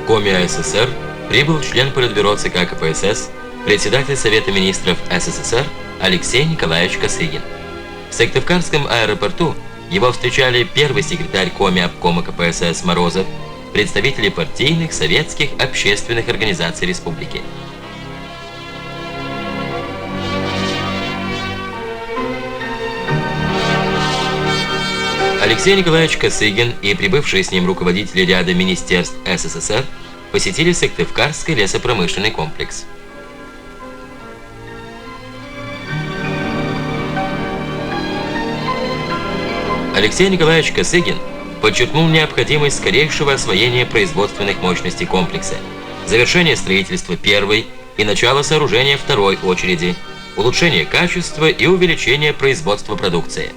Коми АССР прибыл член Политбюро ЦК КПСС, председатель Совета министров СССР Алексей Николаевич Косыгин. В Сыктывкарском аэропорту его встречали первый секретарь Коми обкома КПСС Морозов, представители партийных, советских, общественных организаций республики. Алексей Николаевич Косыгин и прибывшие с ним руководители ряда министерств СССР посетили Сыктывкарский лесопромышленный комплекс. Алексей Николаевич Косыгин подчеркнул необходимость скорейшего освоения производственных мощностей комплекса, завершения строительства первой и начала сооружения второй очереди, улучшения качества и увеличения производства продукции.